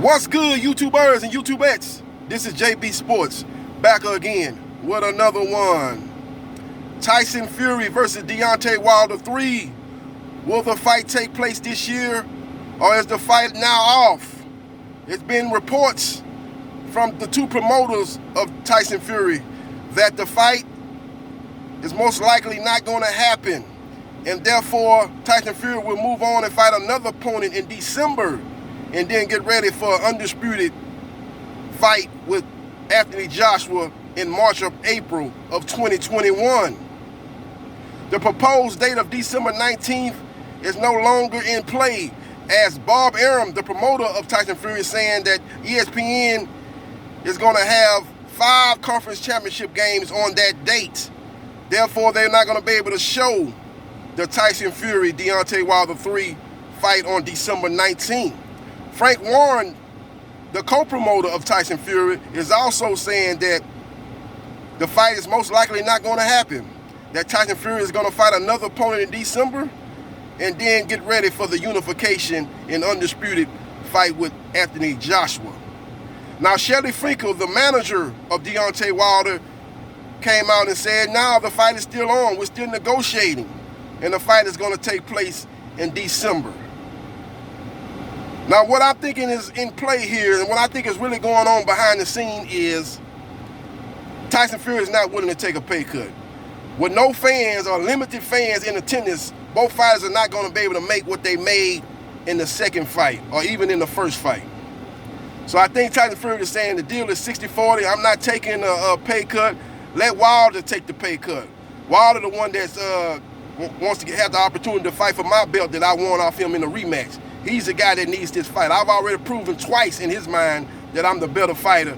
What's good, YouTubers and YouTubettes? This is JB Sports, back again with another one. Tyson Fury versus Deontay Wilder 3. Will the fight take place this year, or is the fight now off? It's been reports from the two promoters of Tyson Fury that the fight is most likely not going to happen, and therefore Tyson Fury will move on and fight another opponent in December, and then get ready for an undisputed fight with Anthony Joshua in March or April of 2021. The proposed date of December 19th is no longer in play, as Bob Arum, the promoter of Tyson Fury, is saying that ESPN is going to have 5 conference championship games on that date. Therefore, they're not going to be able to show the Tyson Fury Deontay Wilder 3 fight on December 19th. Frank Warren, the co-promoter of Tyson Fury, is also saying that the fight is most likely not going to happen. That Tyson Fury is going to fight another opponent in December and then get ready for the unification and undisputed fight with Anthony Joshua. Now, Shelly Finkel, the manager of Deontay Wilder, came out and said, "Now the fight is still on. We're still negotiating, and the fight is going to take place in December." Now, what I'm thinking is in play here, and what I think is really going on behind the scene, is Tyson Fury is not willing to take a pay cut. With no fans or limited fans in attendance, both fighters are not going to be able to make what they made in the second fight or even in the first fight. So I think Tyson Fury is saying the deal is 60-40. I'm not taking a pay cut. Let Wilder take the pay cut. Wilder, the one that's wants to have the opportunity to fight for my belt that I won off him in the rematch. He's the guy that needs this fight. I've already proven twice in his mind that I'm the better fighter.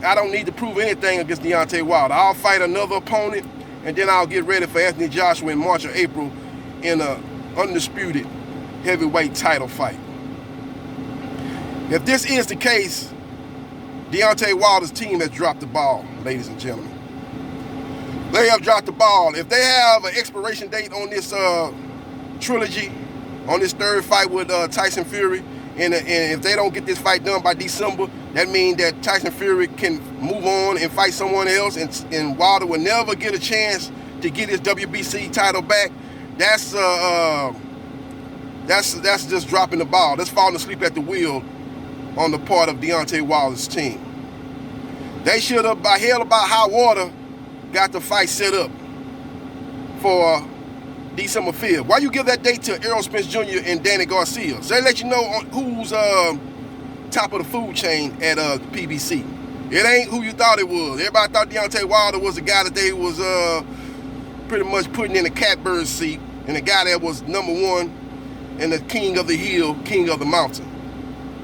I don't need to prove anything against Deontay Wilder. I'll fight another opponent, and then I'll get ready for Anthony Joshua in March or April in an undisputed heavyweight title fight. If this is the case, Deontay Wilder's team has dropped the ball, ladies and gentlemen. They have dropped the ball. If they have an expiration date on this trilogy, on this third fight with Tyson Fury, and if they don't get this fight done by December, that means that Tyson Fury can move on and fight someone else, and Wilder will never get a chance to get his WBC title back. That's just dropping the ball. That's falling asleep at the wheel on the part of Deontay Wilder's team. They should have, by hell about high water, got the fight set up for December 5th. Why you give that date to Errol Spence Jr. and Danny Garcia? So they let you know who's top of the food chain at PBC. It ain't who you thought it was. Everybody thought Deontay Wilder was the guy that they was pretty much putting in a catbird seat, and the guy that was number one and the king of the hill, king of the mountain.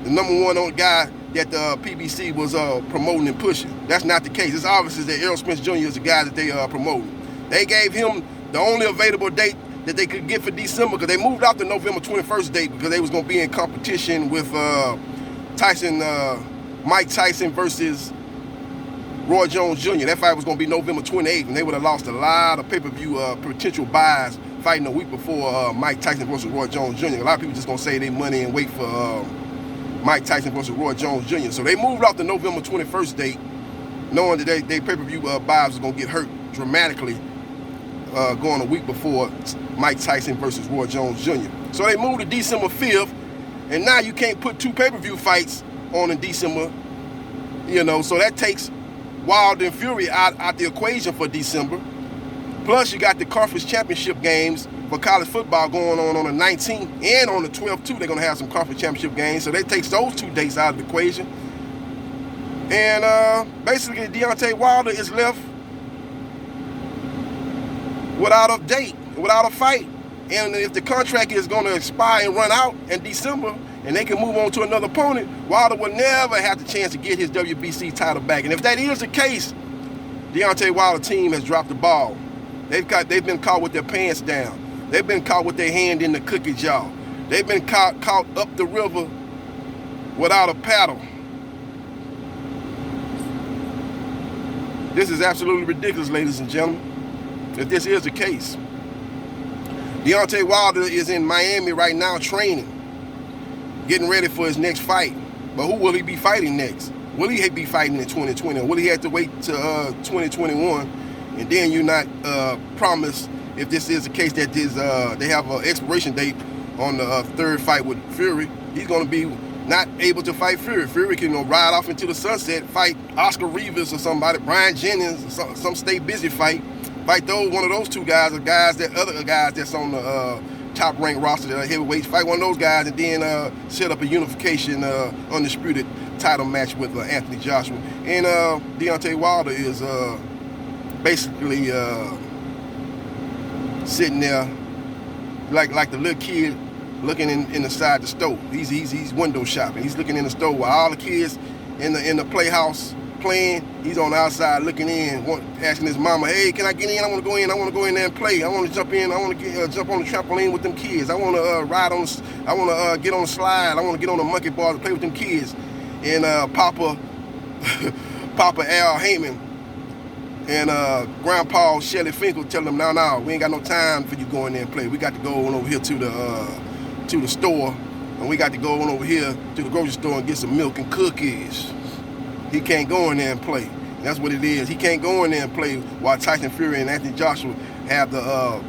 The number one guy that the PBC was promoting and pushing. That's not the case. It's obvious that Errol Spence Jr. is the guy that they promoting. They gave him the only available date that they could get for December, because they moved out the November 21st date because they was going to be in competition with Mike Tyson versus Roy Jones Jr. That fight was going to be November 28th, and they would have lost a lot of pay-per-view potential buys fighting a week before Mike Tyson versus Roy Jones Jr. A lot of people just going to save their money and wait for Mike Tyson versus Roy Jones Jr. So they moved out the November 21st date, knowing that they pay-per-view buys was going to get hurt dramatically going a week before Mike Tyson versus Roy Jones Jr. So they moved to December 5th, and now you can't put 2 pay-per-view fights on in December, so that takes Wilder and Fury out the equation for December. Plus, you got the conference championship games for college football going on the 19th, and on the 12th, too, they're going to have some conference championship games, so that takes those 2 dates out of the equation. And basically, Deontay Wilder is left without a date, without a fight. And if the contract is going to expire and run out in December, and they can move on to another opponent, Wilder will never have the chance to get his WBC title back. And if that is the case, Deontay Wilder's team has dropped the ball. They've been caught with their pants down. They've been caught with their hand in the cookie jar. They've been caught up the river without a paddle. This is absolutely ridiculous, ladies and gentlemen, if this is the case. Deontay Wilder is in Miami right now training, getting ready for his next fight. But who will he be fighting next? Will he be fighting in 2020? Or will he have to wait to 2021? And then you're not promised, if this is the case, that they have an expiration date on the third fight with Fury. He's going to be not able to fight Fury. Fury can ride off into the sunset, fight Oscar Rivas or somebody, Brian Jennings, some stay busy fight one of those two guys, or other guys that's on the top ranked roster that are heavyweights. Fight one of those guys and then set up a unification undisputed title match with Anthony Joshua. And Deontay Wilder is basically sitting there like the little kid looking inside the store. He's window shopping. He's looking in the store while all the kids in the playhouse playing. He's on the outside looking in, asking his mama, "Hey, can I get in? I want to go in. I want to go in there and play. I want to jump in. I want to jump on the trampoline with them kids. I want to ride on. I want to get on the slide. I want to get on the monkey bar to play with them kids." And Papa Al Heyman and Grandpa Shelly Finkel tell them, "No, we ain't got no time for you going there and play. We got to go on over here to the store, and we got to go on over here to the grocery store and get some milk and cookies." He can't go in there and play. That's what it is. He can't go in there and play while Tyson Fury and Anthony Joshua have the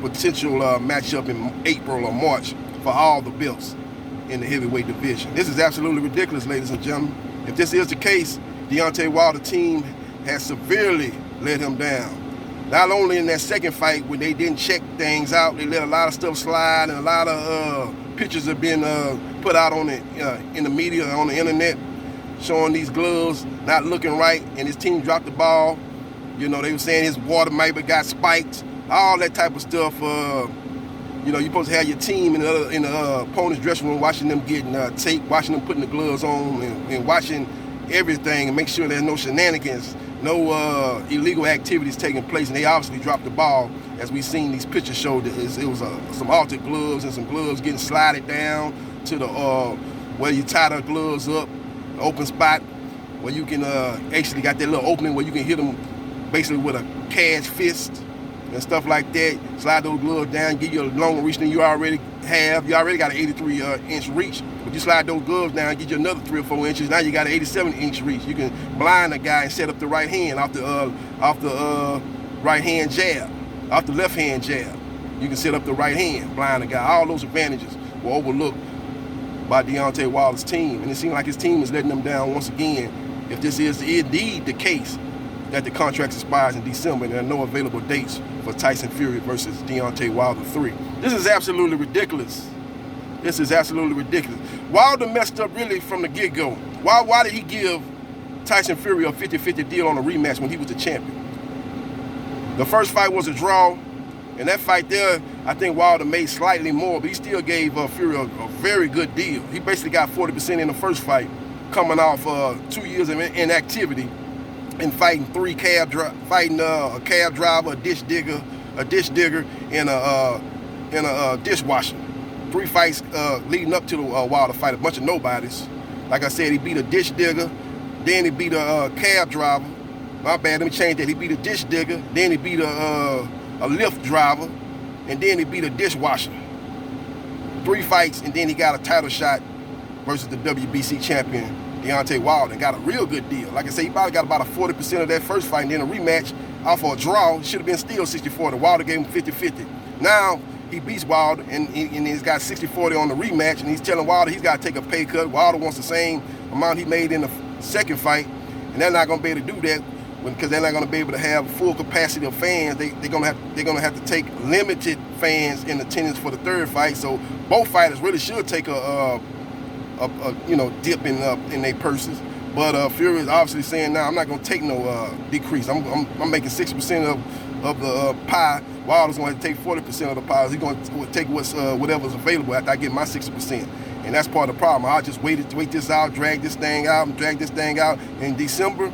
potential matchup in April or March for all the belts in the heavyweight division. This is absolutely ridiculous, ladies and gentlemen. If this is the case, Deontay Wilder's team has severely let him down. Not only in that second fight when they didn't check things out, they let a lot of stuff slide, and a lot of pictures have been put out on in the media, on the internet, showing these gloves not looking right, and his team dropped the ball. You know, they were saying his water maybe got spiked, all that type of stuff. You know, you're supposed to have your team in the opponent's dressing room, watching them getting taped, watching them putting the gloves on, and watching everything and make sure there's no shenanigans, no illegal activities taking place. And they obviously dropped the ball, as we've seen these pictures show that it was some altered gloves and some gloves getting slided down to the where you tie the gloves up, open spot where you can actually got that little opening where you can hit them basically with a cast fist and stuff like that. Slide those gloves down, give you a longer reach than you already have. You already got an 83-inch reach, but you slide those gloves down, get you another 3 or 4 inches. Now you got an 87-inch reach. You can blind a guy and set up the right hand off the right hand jab, off the left hand jab. You can set up the right hand, blind a guy. All those advantages were overlooked by Deontay Wilder's team, and it seems like his team is letting them down once again. If this is indeed the case, that the contract expires in December and there are no available dates for Tyson Fury versus Deontay Wilder 3. This is absolutely ridiculous. This is absolutely ridiculous. Wilder messed up really from the get-go. Why did he give Tyson Fury a 50-50 deal on a rematch when he was the champion? The first fight was a draw, and that fight there, I think Wilder made slightly more, but he still gave Fury a very good deal. He basically got 40% in the first fight, coming off 2 years of inactivity and fighting a cab driver, a dish digger, and a dishwasher. 3 fights leading up to the Wilder fight, a bunch of nobodies. Like I said, he beat a dish digger, then he beat a cab driver. My bad, let me change that. He beat a dish digger, then he beat a Lyft driver, and then he beat a dishwasher. 3 fights, and then he got a title shot versus the WBC champion, Deontay Wilder, and got a real good deal. Like I said, he probably got about a 40% of that first fight, and then a rematch off of a draw. Should have been still 60-40. Wilder gave him 50-50. Now he beats Wilder, and he's got 60-40 on the rematch, and he's telling Wilder he's got to take a pay cut. Wilder wants the same amount he made in the second fight, and they're not going to be able to do that because they're not going to be able to have full capacity of fans. They're going to have to take limited fans in attendance for the third fight. So both fighters really should take a dip in their purses. But Fury is obviously saying, "Nah, I'm not going to take no decrease. I'm making 60% of the pie. Wilder's going to take 40% of the pie. He's going to take whatever's available after I get my 60%. And that's part of the problem. I'll just wait this out, drag this thing out in December.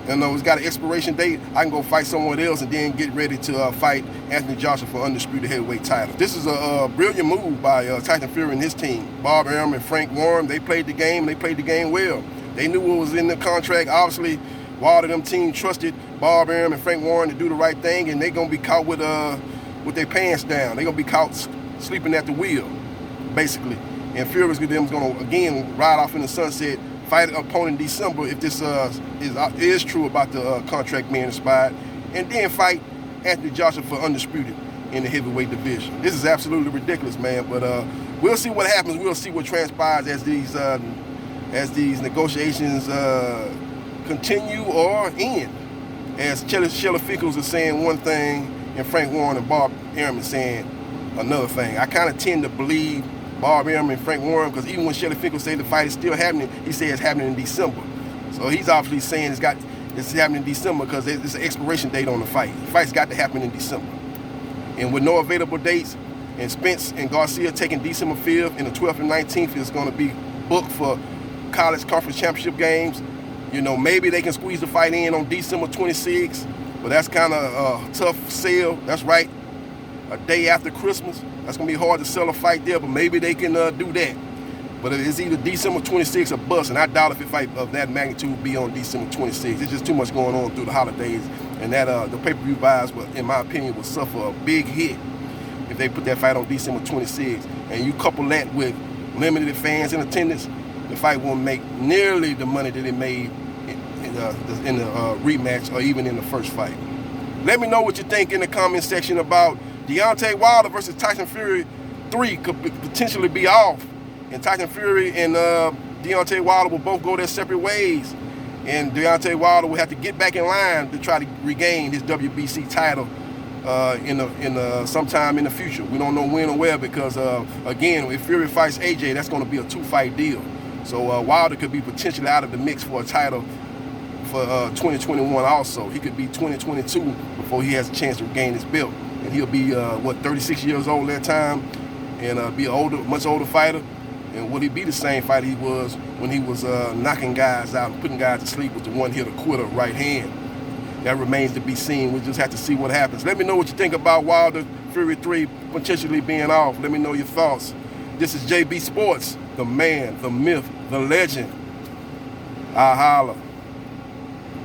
And it's got an expiration date. I can go fight someone else and then get ready to fight Anthony Joshua for undisputed heavyweight title." This is a brilliant move by Tyson Fury and his team. Bob Arum and Frank Warren, they played the game, and they played the game well. They knew what was in the contract. Obviously, Wilder and them team trusted Bob Arum and Frank Warren to do the right thing, and they're going to be caught with their pants down. They're going to be caught sleeping at the wheel, basically. And Fury's going to, again, ride off in the sunset, fight an opponent in December if this is true about the contract being expired, and then fight Anthony Joshua for undisputed in the heavyweight division. This is absolutely ridiculous, man, but we'll see what happens. We'll see what transpires as these negotiations continue or end. As Shelly Fickles is saying one thing, and Frank Warren and Bob Arum is saying another thing. I kind of tend to believe Bob Arum and Frank Warren, because even when Shelly Fickles say the fight is still happening, he says it's happening in December. So he's obviously saying it's happening in December because there's an expiration date on the fight. The fight's got to happen in December. And with no available dates, and Spence and Garcia taking December 5th and the 12th and 19th is going to be booked for college conference championship games. You know, maybe they can squeeze the fight in on December 26th, but that's kind of a tough sell. That's right, a day after Christmas. That's going to be hard to sell a fight there, but maybe they can do that. But it's either December 26th or bust, and I doubt if a fight of that magnitude will be on December 26th. It's just too much going on through the holidays, and that the pay-per-view buys, in my opinion, will suffer a big hit if they put that fight on December 26th. And you couple that with limited fans in attendance, the fight won't make nearly the money that it made in the rematch or even in the first fight. Let me know what you think in the comment section about Deontay Wilder versus Tyson Fury 3 could potentially be off. And Tyson Fury and Deontay Wilder will both go their separate ways. And Deontay Wilder will have to get back in line to try to regain his WBC title sometime in the future. We don't know when or where because, again, if Fury fights AJ, that's going to be a 2-fight deal. So Wilder could be potentially out of the mix for a title for 2021 also. He could be 2022 before he has a chance to regain his belt. And he'll be, 36 years old that time and be a much older fighter. And would he be the same fighter he was when he was knocking guys out and putting guys to sleep with the one-hitter quitter right hand? That remains to be seen. We'll just have to see what happens. Let me know what you think about Wilder Fury 3 potentially being off. Let me know your thoughts. This is JB Sports, the man, the myth, the legend. I holla.